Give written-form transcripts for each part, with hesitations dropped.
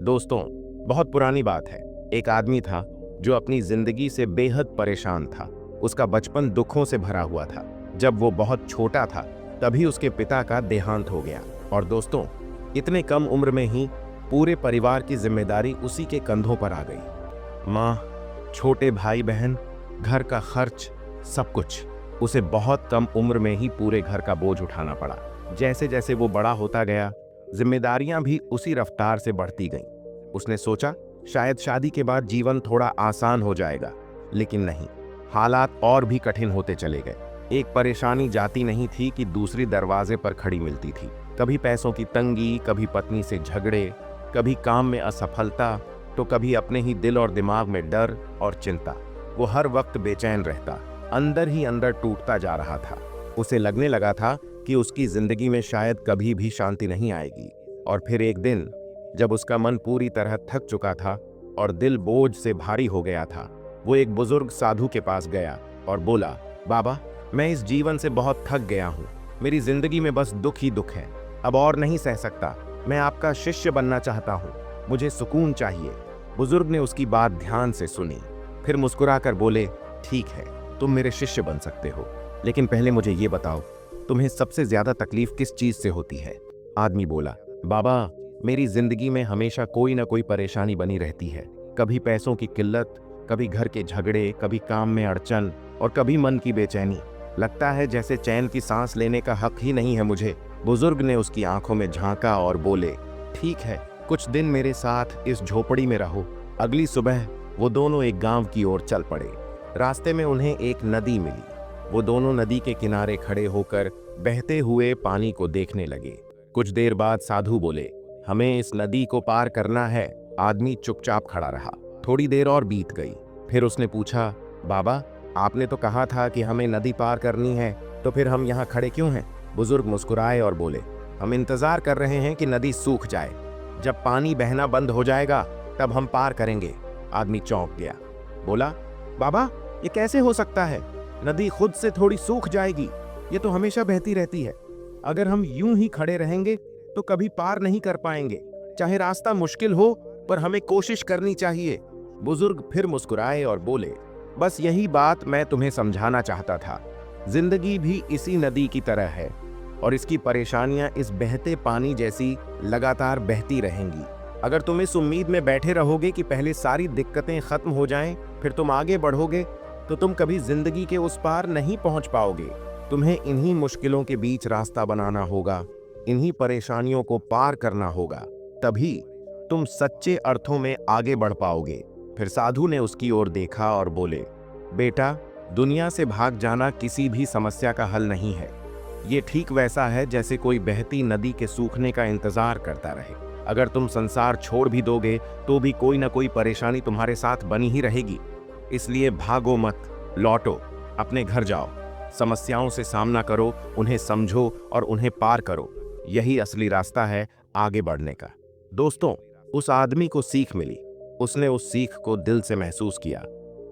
दोस्तों, बहुत पुरानी बात है। एक आदमी था जो अपनी जिंदगी से बेहद परेशान था। उसका बचपन दुखों से भरा हुआ था। जब वो बहुत छोटा था तभी उसके पिता का देहांत हो गया। और दोस्तों, इतने कम उम्र में ही पूरे परिवार की जिम्मेदारी उसी के कंधों पर आ गई। माँ, छोटे भाई बहन, घर का खर्च, सब कुछ। उसे बहुत कम उम्र में ही पूरे घर का बोझ उठाना पड़ा। जैसे जैसे वो बड़ा होता गया, जिम्मेदारियां भी उसी रफ्तार से बढ़ती गईं। उसने सोचा शायद शादी के बाद जीवन थोड़ा आसान हो जाएगा, लेकिन नहीं, हालात और भी कठिन होते चले गए। एक परेशानी जाती नहीं थी कि दूसरी दरवाजे पर खड़ी मिलती थी। कभी पैसों की तंगी, कभी पत्नी से झगड़े, कभी काम में असफलता, तो कभी अपने ही दिल और दिमाग में डर और चिंता। वो हर वक्त बेचैन रहता, अंदर ही अंदर टूटता जा रहा था। उसे लगने लगा था कि उसकी जिंदगी में शायद कभी भी शांति नहीं आएगी। और फिर एक दिन, जब उसका मन पूरी तरह थक चुका था और दिल बोझ से भारी हो गया था, वो एक बुजुर्ग साधु के पास गया और बोला, बाबा, मैं इस जीवन से बहुत थक गया हूँ। मेरी जिंदगी में बस दुख ही दुख है। अब और नहीं सह सकता। मैं आपका शिष्य बनना चाहता हूँ। मुझे सुकून चाहिए। बुजुर्ग ने उसकी बात ध्यान से सुनी, फिर मुस्कुराकर बोले, ठीक है, तुम मेरे शिष्य बन सकते हो, लेकिन पहले मुझे ये बताओ, तुम्हें सबसे ज्यादा तकलीफ किस चीज से होती है? आदमी बोला, बाबा, मेरी जिंदगी में हमेशा कोई ना कोई परेशानी बनी रहती है। कभी पैसों की किल्लत, कभी घर के झगड़े, कभी काम में अड़चन और कभी मन की बेचैनी। लगता है जैसे चैन की सांस लेने का हक ही नहीं है मुझे। बुजुर्ग ने उसकी आंखों में झांका और बोले, ठीक है, कुछ दिन मेरे साथ इस झोपड़ी में रहो। अगली सुबह वो दोनों एक गांव की ओर चल पड़े। रास्ते में उन्हें एक नदी मिली। वो दोनों नदी के किनारे खड़े होकर बहते हुए पानी को देखने लगे। कुछ देर बाद साधु बोले, हमें इस नदी को पार करना है। आदमी चुपचाप खड़ा रहा। थोड़ी देर और बीत गई। फिर उसने पूछा, बाबा, आपने तो कहा था कि हमें नदी पार करनी है, तो फिर हम यहाँ खड़े क्यों हैं? बुजुर्ग मुस्कुराए और बोले, हम इंतजार कर रहे हैं कि नदी सूख जाए। जब पानी बहना बंद हो जाएगा तब हम पार करेंगे। आदमी चौंक गया, बोला, बाबा, ये कैसे हो सकता है? नदी खुद से थोड़ी सूख जाएगी। ये तो हमेशा बहती रहती है। अगर हम यूं ही खड़े रहेंगे तो कभी पार नहीं कर पाएंगे। चाहे रास्ता मुश्किल हो, पर हमें कोशिश करनी चाहिए। बुजुर्ग फिर मुस्कुराए और बोले, बस यही बात मैं तुम्हें समझाना चाहता था। जिंदगी भी इसी नदी की तरह है और इसकी परेशानियां इस बहते पानी जैसी लगातार बहती रहेंगी। अगर तुम इस उम्मीद में बैठे रहोगे कि पहले सारी दिक्कतें खत्म हो जाएं, फिर तुम आगे बढ़ोगे, तो तुम कभी जिंदगी के उस पार नहीं पहुंच पाओगे। तुम्हें इन्हीं मुश्किलों के बीच रास्ता बनाना होगा, इन्हीं परेशानियों को पार करना होगा, तभी तुम सच्चे अर्थों में आगे बढ़ पाओगे। फिर साधु ने उसकी ओर देखा और बोले, बेटा, दुनिया से भाग जाना किसी भी समस्या का हल नहीं है। ये ठीक वैसा है जैसे कोई बहती नदी के सूखने का इंतजार करता रहे। अगर तुम संसार छोड़ भी दोगे तो भी कोई ना कोई परेशानी तुम्हारे साथ बनी ही रहेगी। इसलिए भागो मत, लौटो, अपने घर जाओ, समस्याओं से सामना करो, उन्हें समझो और उन्हें पार करो। यही असली रास्ता है आगे बढ़ने का। दोस्तों, उस आदमी को सीख मिली। उसने उस सीख को दिल से महसूस किया।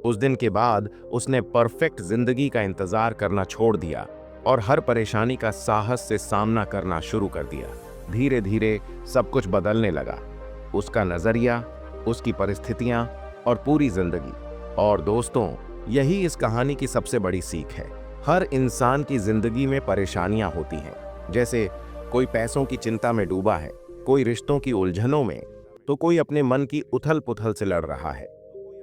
उस दिन के बाद उसने परफेक्ट जिंदगी का इंतजार करना छोड़ दिया और हर परेशानी का साहस से सामना करना शुरू कर दिया। धीरे धीरे सब कुछ बदलने लगा, उसका नजरिया, उसकी परिस्थितियां और पूरी जिंदगी। और दोस्तों, यही इस कहानी की सबसे बड़ी सीख है। हर इंसान की जिंदगी में परेशानियां होती हैं। जैसे कोई पैसों की चिंता में डूबा है, कोई रिश्तों की उलझनों में, तो कोई अपने मन की उथल पुथल से लड़ रहा है।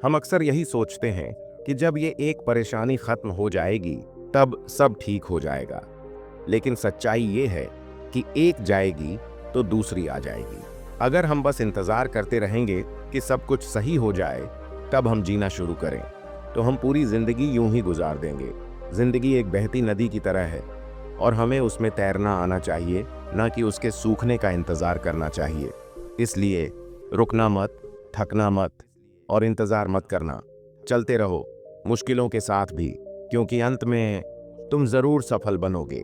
हम अक्सर यही सोचते हैं कि जब ये एक परेशानी खत्म हो जाएगी तब सब ठीक हो जाएगा, लेकिन सच्चाई ये है कि एक जाएगी तो दूसरी आ जाएगी। अगर हम बस इंतजार करते रहेंगे कि सब कुछ सही हो जाए तब हम जीना शुरू करें, तो हम पूरी जिंदगी यूं ही गुजार देंगे। जिंदगी एक बहती नदी की तरह है और हमें उसमें तैरना आना चाहिए, ना कि उसके सूखने का इंतजार करना चाहिए। इसलिए रुकना मत, थकना मत और इंतजार मत करना। चलते रहो, मुश्किलों के साथ भी, क्योंकि अंत में तुम जरूर सफल बनोगे।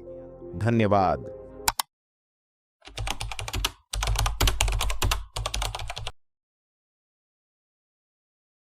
धन्यवाद।